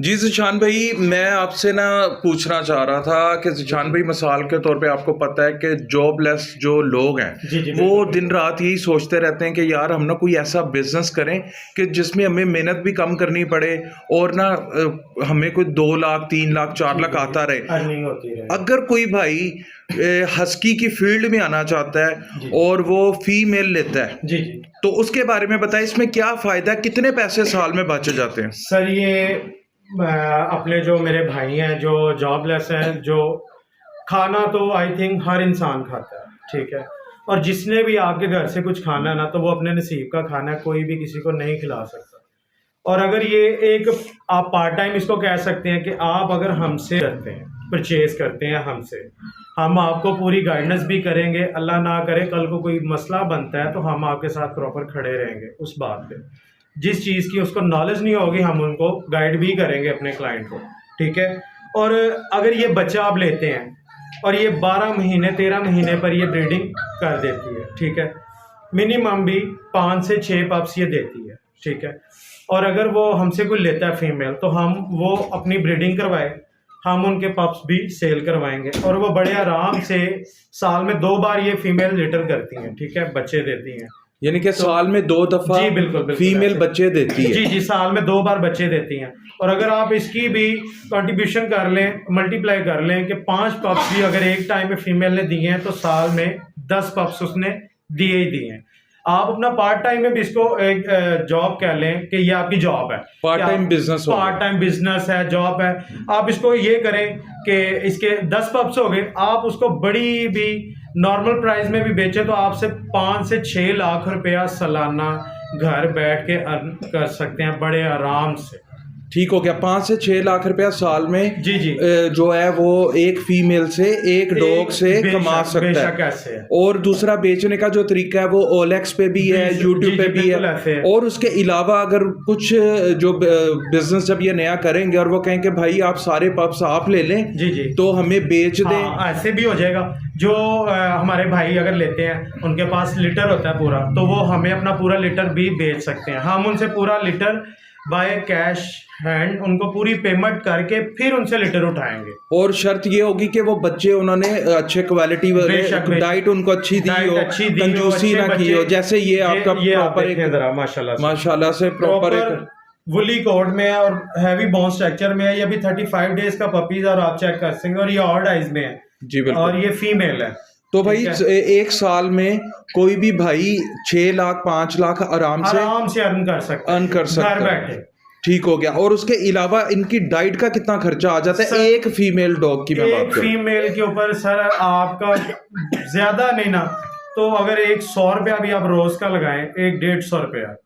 जी ज़िशान भाई, मैं आपसे ना पूछना चाह रहा था कि ज़िशान भाई, मिसाल के तौर पे आपको पता है कि जॉबलेस जो लोग हैं जी, जी, वो बिल्कुल, दिन बिल्कुल। रात यही सोचते रहते हैं कि यार हम ना कोई ऐसा बिजनेस करें कि जिसमें हमें मेहनत भी कम करनी पड़े और ना हमें कोई 2 लाख 3 लाख चार जी, लाख जी, जी। आता रहे। अर्निंग होती रहे। अगर कोई भाई हस्की की फील्ड में आना चाहता जी, है जी। और वो फीमेल लेता है, जी, जी। तो उसके बारे में बताएं, इसमें क्या फ़ायदा है, कितने पैसे साल में बच जाते हैं? सर ये अपने जो मेरे भाई हैं जो जॉबलेस हैं, जो खाना तो आई थिंक हर इंसान खाता है, ठीक है? और जिसने भी आपके घर से कुछ खाना है ना, तो वो अपने नसीब का खाना है, कोई भी किसी को नहीं खिला सकता। और अगर ये एक आप पार्ट टाइम इसको कह सकते हैं कि आप अगर हमसे करते हैं, परचेज करते हैं हमसे, हम आपको पूरी गाइडेंस भी करेंगे। अल्लाह ना करे कल को कोई मसला बनता है तो हम आपके साथ प्रॉपर खड़े रहेंगे उस बात पे। जिस चीज़ की उसको नॉलेज नहीं होगी हम उनको गाइड भी करेंगे अपने क्लाइंट को, ठीक है? और अगर ये बच्चा आप लेते हैं और ये 12 महीने 13 महीने पर ये ब्रीडिंग कर देती है, ठीक है? मिनिमम भी 5 से 6 पप्स ये देती है, ठीक है? और अगर वो हमसे कोई लेता है फीमेल तो हम वो अपनी ब्रीडिंग करवाए, हम उनके पप्स भी सेल करवाएंगे और वो बड़े आराम से साल में 2 बार ये फीमेल लिटर करती हैं, ठीक है? बच्चे देती हैं। यानी कि तो साल में 2 दफ़ा जी, बिल्कुल, बिल्कुल फीमेल ऐसे। बच्चे देती है। जी, जी, साल में 2 बार बच्चे देती हैं। और अगर आप इसकी भी कंट्रीब्यूशन कर लें, मल्टीप्लाई कर लें कि 5 पप्स भी अगर एक टाइम में फीमेल ने दिए हैं, तो साल में 10 पप्स उसने दिए ही दिए हैं। आप अपना पार्ट टाइम में भी इसको एक जॉब कह लें कि ये आपकी जॉब है। पार्ट कि टाइम आप बिजनेस हो पार्ट गया। टाइम बिज़नेस है, जॉब है। आप इसको ये करें कि इसके 10 पप्स हो गए, आप उसको बड़ी भी नॉर्मल प्राइस में भी बेचें तो आपसे 5 से 6 लाख रुपया सालाना घर बैठ के अर्न कर सकते हैं बड़े आराम से। ठीक हो गया, 5 से 6 लाख रुपया साल में जी, जी। जो है वो एक फीमेल से, एक डॉग से कमा सकता बेशक है। ऐसे है। और दूसरा बेचने का जो तरीका है वो ओलेक्स पे भी है, जी, यूट्यूब पे जी, भी है। बिल्कुल ऐसे है। और उसके अलावा अगर कुछ जो बिजनेस जब ये नया करेंगे और वो कहें कि भाई आप सारे पब्स आप ले लें, जी, जी। तो हमें बेच दें। हाँ, ऐसे भी हो जाएगा। जो हमारे भाई अगर लेते हैं, उनके पास लिटर होता है पूरा, तो वो हमें अपना पूरा लिटर भी बेच सकते हैं। हम उनसे पूरा लिटर बाय कैश हैंड उनको पूरी पेमेंट करके फिर उनसे लिटर उठाएंगे। और शर्त ये होगी कि वो बच्चे उन्होंने अच्छे क्वालिटी वाले, बेशक, बेशक। डाइट उनको अच्छी दी डाइट हो, अच्छी दी हो, कंजूसी अच्छे ना की बच्चे। हो। जैसे ये आपका ये आप प्रॉपर देखें एक, जरा माशाल्लाह माशाल्लाह से प्रॉपर प्रॉपर एक। वुली कोट में है और हैवी बोन स्ट्रक्चर में है। ये अभी 35 डेज का पपीज और आप चेक कर सकते हैं। और ये ऑड आइज में है जी बिल्कुल। और ये फीमेल है। तो भाई ठीक है? एक साल में कोई भी भाई 6 लाख 5 लाख आराम से अर्न कर सकते अर्न हैं कर सकता घर है। बैठे। ठीक हो गया। और उसके अलावा इनकी डाइट का कितना खर्चा आ जाता है सर, एक फीमेल डॉग की मैं एक बात करूं? फीमेल के ऊपर सर आपका ज्यादा नहीं ना, तो अगर एक 100 रुपया भी आप रोज का लगाएं, एक 150 रुपया,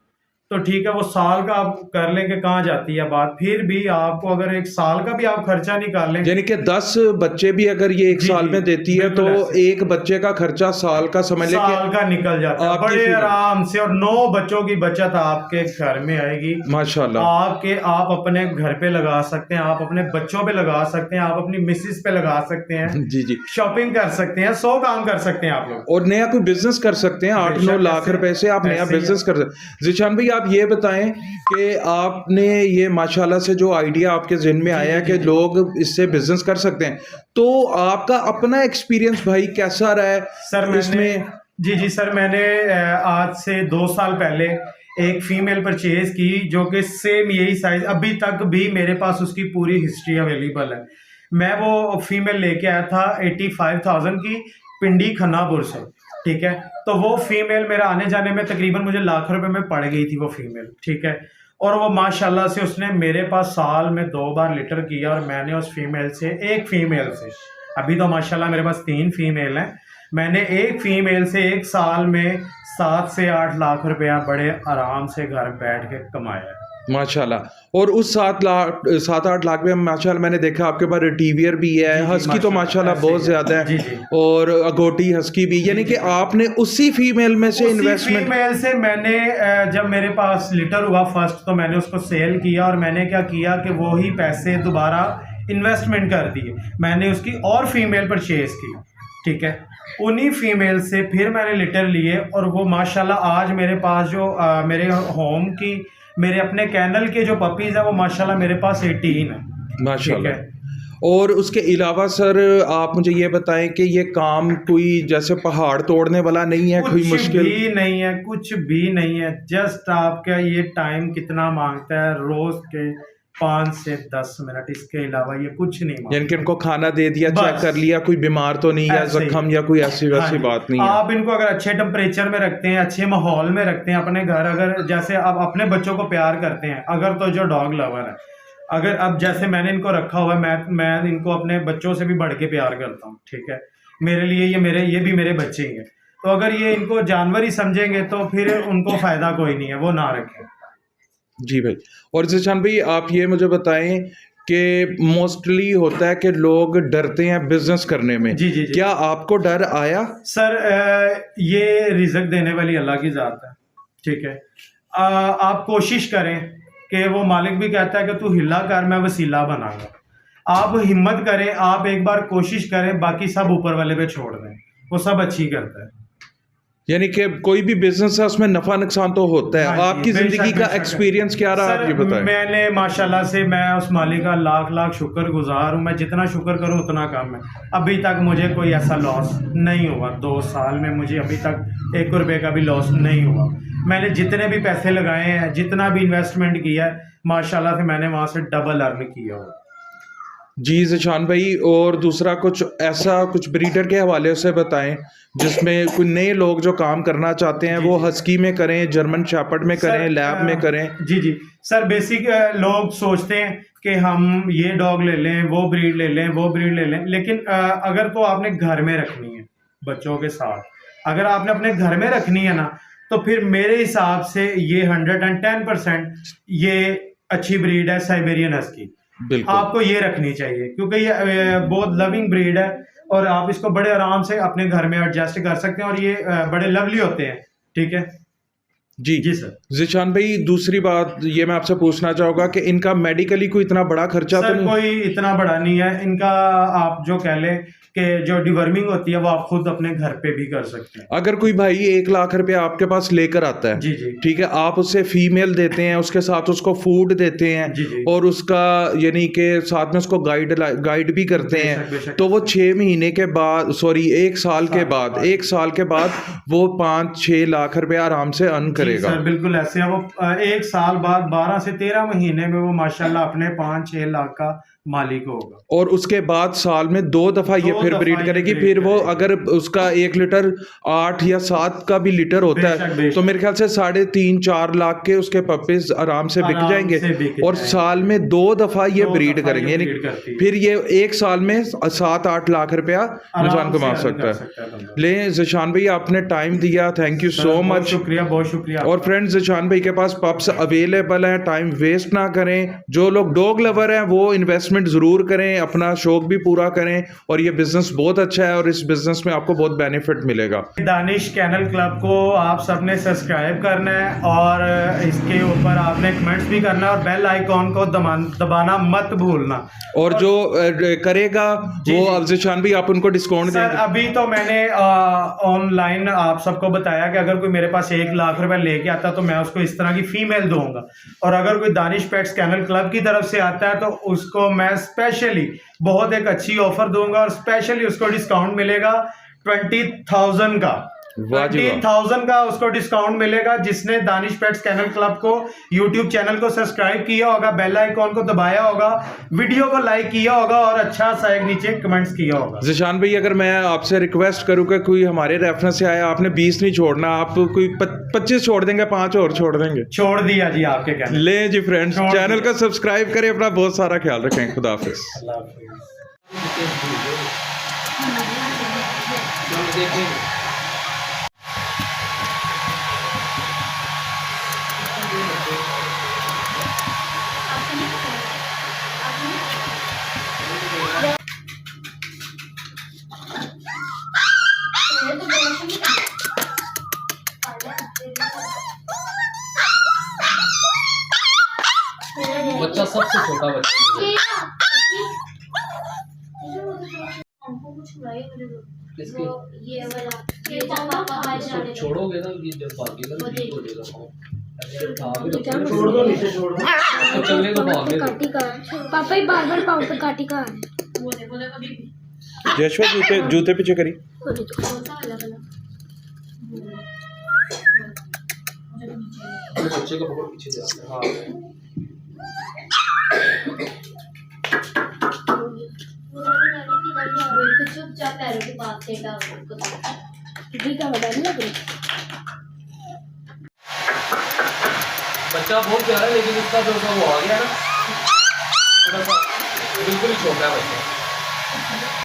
तो ठीक है। वो साल का आप कर लें कि कहाँ जाती है बात। फिर भी आपको अगर एक साल का भी आप खर्चा निकाल लें। यानी कि 10 बच्चे भी अगर ये एक जी, साल जी, में देती है तो बिल्कुल ऐसे। एक बच्चे का खर्चा साल का समझ ले साल का निकल जाता है आपकी बड़े फीमेल। आराम से। और 9 बच्चों की बचत आपके घर में आएगी। माशाल्लाह। आप अपने घर पे लगा सकते हैं, आप अपने बच्चों पे लगा सकते हैं, आप अपनी मिसेस पे लगा सकते हैं, जी जी। शॉपिंग कर सकते हैं, 100 काम कर सकते हैं आप लोग। और नया कोई बिजनेस कर सकते हैं, 8-9 बेशक लाख रुपए से आप नया ऐसे ही है। बिजनेस कर सकते हैं। जिशान भाई, आप ये बताएं कि आपने ये माशाल्लाह से जो आइडिया आपके ज़हन में आया है कि लोग इससे बिजनेस कर सकते हैं, तो आपका अपना एक्सपीरियंस भाई कैसा रहा है सर इसमें? जी सर, मैंने आज से 2 साल पहले एक फीमेल परचेज की जो कि सेम यही साइज, अभी तक भी मेरे पास उसकी पूरी हिस्ट्री अवेलेबल है। मैं वो फीमेल लेके आया था 85,000 की, पिंडी खन्नापुर से, ठीक है? तो वो फीमेल मेरा आने जाने में तकरीबन मुझे लाख रुपए में पड़ गई थी वो फीमेल, ठीक है? और वो माशाल्लाह से उसने मेरे पास साल में 2 बार लिटर किया। और मैंने उस फीमेल से, एक फीमेल से, अभी तो माशाल्लाह मेरे पास 3 फीमेल हैं, मैंने एक फीमेल से एक साल में 7 से 8 लाख रुपया बड़े आराम से घर बैठ के कमाया है। माशाल्लाह। और उस 7-8 लाख में माशाल्लाह मैंने देखा आपके पास रिटीवियर भी है, जी, जी, हस्की तो माशाल्लाह ऐसे बहुत ही ज्यादा जी, है, जी। और अगोटी हस्की भी, यानी कि आपने उसी फीमेल में से उसी इन्वेस्टमेंट। फीमेल से मैंने जब मेरे पास लिटर हुआ फर्स्ट, तो मैंने उसको सेल किया और मैंने क्या किया कि वो ही पैसे दोबारा इन्वेस्टमेंट कर दिए। मैंने उसकी और फीमेल परचेज की, ठीक है? उन्हीं फीमेल से फिर मैंने लिटर लिए और वो माशाल्लाह आज मेरे पास जो मेरे होम की मेरे अपने कैनल के जो पपीज़ हैं वो माशाल्लाह मेरे पास 18 है। ठीक माशाल्लाह। है। और उसके अलावा सर आप मुझे ये बताएं कि ये काम कोई जैसे पहाड़ तोड़ने वाला नहीं है, कोई कुछ मुश्किल? भी नहीं है, कुछ भी नहीं है। जस्ट आपका ये टाइम कितना मांगता है, रोज के 5 से 10 मिनट, इसके अलावा ये कुछ नहीं यानी मांगता। कि इनको खाना दे दिया, चेक बस। कर लिया, कोई बीमार तो नहीं, या ऐसे ही। जख्म या कोई ऐसी हाँ वैसी जी। बात नहीं है। आप इनको अगर अच्छे टेम्परेचर में रखते हैं, अच्छे माहौल में रखते हैं अपने घर, अगर जैसे आप अपने बच्चों को प्यार करते हैं, अगर तो जो डॉग लवर है, अगर अब जैसे मैंने इनको रखा हुआ है, मैं इनको अपने बच्चों से भी बढ़ के प्यार करता हूँ। ठीक है। मेरे लिए ये भी मेरे बच्चे ही हैं। तो अगर ये इनको जानवर ही समझेंगे तो फिर उनको फायदा कोई नहीं है, वो ना रखें। जी भाई। और ज़ीशान भाई आप ये मुझे बताएं कि मोस्टली होता है कि लोग डरते हैं बिजनेस करने में। जी जी जी। क्या आपको डर आया? सर ये रिजक देने वाली अल्लाह की जात है। ठीक है। आप कोशिश करें कि वो मालिक भी कहता है कि तू हिला कर, मैं वसीला बनाऊंगा। आप हिम्मत करें, आप एक बार कोशिश करें, बाकी सब ऊपर वाले पे छोड़ दें, वो सब अच्छी करता है। यानी कि कोई भी बिजनेस है उसमें नफा नुकसान तो होता है। हाँ जी, आपकी बेशक, जिंदगी का बेशक। एक्सपीरियंस क्या रहा, आप ये सर बताएं। मैंने माशाल्लाह से मैं उस मालिक का लाख लाख शुक्रगुजार हूँ। मैं जितना शुक्र करूँ उतना कम है। अभी तक मुझे कोई ऐसा लॉस नहीं हुआ। 2 साल में मुझे अभी तक 1 रुपए का भी लॉस नहीं हुआ। मैंने जितने भी पैसे लगाए हैं, जितना भी इन्वेस्टमेंट किया है, माशाल्लाह से मैंने वहाँ से डबल अर्न किया हुआ। जी ज़ीशान भाई, और दूसरा कुछ ऐसा कुछ ब्रीडर के हवाले से बताएं जिसमें कोई नए लोग जो काम करना चाहते हैं जी, वो जी। हस्की में करें, जर्मन शेपर्ड में करें, सर, लैब में करें। जी जी। सर बेसिक लोग सोचते हैं कि हम ये डॉग ले लें, वो ब्रीड ले लें, वो ब्रीड ले लें, लेकिन अगर तो आपने घर में रखनी है बच्चों के साथ, अगर आपने अपने घर में रखनी है ना, तो फिर मेरे हिसाब से ये 110% ये अच्छी ब्रीड है, साइबेरियन हस्की। बिल्कुल। आपको ये रखनी चाहिए क्योंकि ये बहुत लविंग ब्रीड है और आप इसको बड़े आराम से अपने घर में एडजस्ट कर सकते हैं और ये बड़े लवली होते हैं। ठीक है। जी जी सर। ज़ीशान भाई, दूसरी बात ये मैं आपसे पूछना चाहूँगा कि इनका मेडिकली कोई इतना बड़ा खर्चा तो सर नहीं? कोई इतना बड़ा नहीं है इनका। आप जो कह लें कि जो डिवर्मिंग होती है वो आप खुद अपने घर पे भी कर सकते हैं। अगर कोई भाई 1 लाख रुपया आपके पास लेकर आता है, जी जी। ठीक है, आप उससे फीमेल देते हैं, उसके साथ उसको फूड देते हैं जी जी। और उसका यानी कि साथ में उसको गाइड भी करते बेशक, हैं, बेशक। तो वो 6 महीने के बाद, सॉरी 1 साल के बाद, 1 साल के बाद वो 5-6 लाख रुपया आराम से अर्न जी करेगा। सर बिल्कुल ऐसे है। वो 1 साल बाद 12 से 13 महीने में वो माशाल्लाह अपने 5-6 लाख का मालिक होगा। और उसके बाद साल में 2 दफा ये 2 फिर दफा ब्रीड ये करेगी। ब्रीड फिर वो करेगी। अगर उसका 1 लीटर 8 या 7 का भी लीटर होता बेशक, है बेशक। तो मेरे ख्याल से 3.5-4 लाख के उसके पपीज आराम से बिक आराम जाएंगे। से बिक और जाएंगे। साल में 2 दफा ये 2 ब्रीड दफा ये करेंगे, यानी ब्रीड करती है। फिर ये 1 साल में 7-8 लाख रुपया इंसान आराम कमा से सकता कर है। सकता है बंदा। ले ज़ीशान भाई, आपने टाइम दिया, थैंक यू सर, सो बहुत मच। शुक्रिया, बहुत शुक्रिया। और फ्रेंड्स, ज़ीशान भाई के पास पप्स अवेलेबल हैं, टाइम वेस्ट ना करें। जो लोग डॉग लवर हैं वो इन्वेस्टमेंट ज़रूर करें, अपना शौक भी पूरा करें, और ये बिजनेस बहुत अच्छा है और इस बिजनेस में आपको बहुत बेनिफिट मिलेगा। दानिश कैनल क्लब को आप सबने सब्सक्राइब करना है और इसके ऊपर आपने कमेंट्स भी करना है और बेल आइकॉन को दबाना मत भूलना। और जो करेगा जी, वो जी। अब ज़ीशान भाई आप उनको डिस्काउंट सर देंगे? अभी तो मैंने ऑनलाइन आप सबको बताया कि अगर कोई मेरे पास 1 लाख रुपए लेके आता तो मैं उसको इस तरह की फीमेल दूंगा, और अगर कोई दानिश पेट्स कैनल क्लब की तरफ से आता है तो उसको मैं स्पेशली बहुत एक अच्छी ऑफर दूंगा और स्पेशली उसको डिस्काउंट मिलेगा 20,000 का। वाह जी वाह। 20,000 का उसको डिस्काउंट मिलेगा जिसने दानिश पेट्स कैनल क्लब को यूट्यूब चैनल को सब्सक्राइब किया होगा, बेल आइकॉन को दबाया होगा, वीडियो को लाइक किया होगा और अच्छा सा एक नीचे कमेंट्स किया होगा। ज़ीशान भाई, अगर मैं आपसे रिक्वेस्ट करूँ कि कोई हमारे रेफरेंस से आया, आपने 20 नहीं छोड़ना, आप कोई 25 छोड़ देंगे, 5 और छोड़ देंगे? छोड़ दिया जी आपके कहने। ले जी फ्रेंड्स, छोड़ चैनल दिया। को सब्सक्राइब करें, अपना बहुत सारा ख्याल रखें। खुदा हाफिज। अल्लाह हाफिज़। बच्चा सबसे छोटा बच्चा है। हमको कुछ बुराई करे दो। किसकी? वो ये वाला ये जब पापा बाहर जा रहे थे। छोड़ोगे ना, ये जब भागेगा वो तो ठीक देख। हो जाएगा। भाग भी तो छोड़ दो नीचे छोड़ दो तो चलने तो भाग दे। काटी का पापा ही बार बार पाँव पे काटी का जशवा जूते जूते पीछे करी। बच्चे को पकड़ पीछे जा। हाँ चुपचाप पैरों के पास लेटा ठीक है बता नहीं लग रही बच्चा बहुत प्यारा है लेकिन उसका जो वो आ गया ना थोड़ा सा बिल्कुल ही छोटा है बच्चा।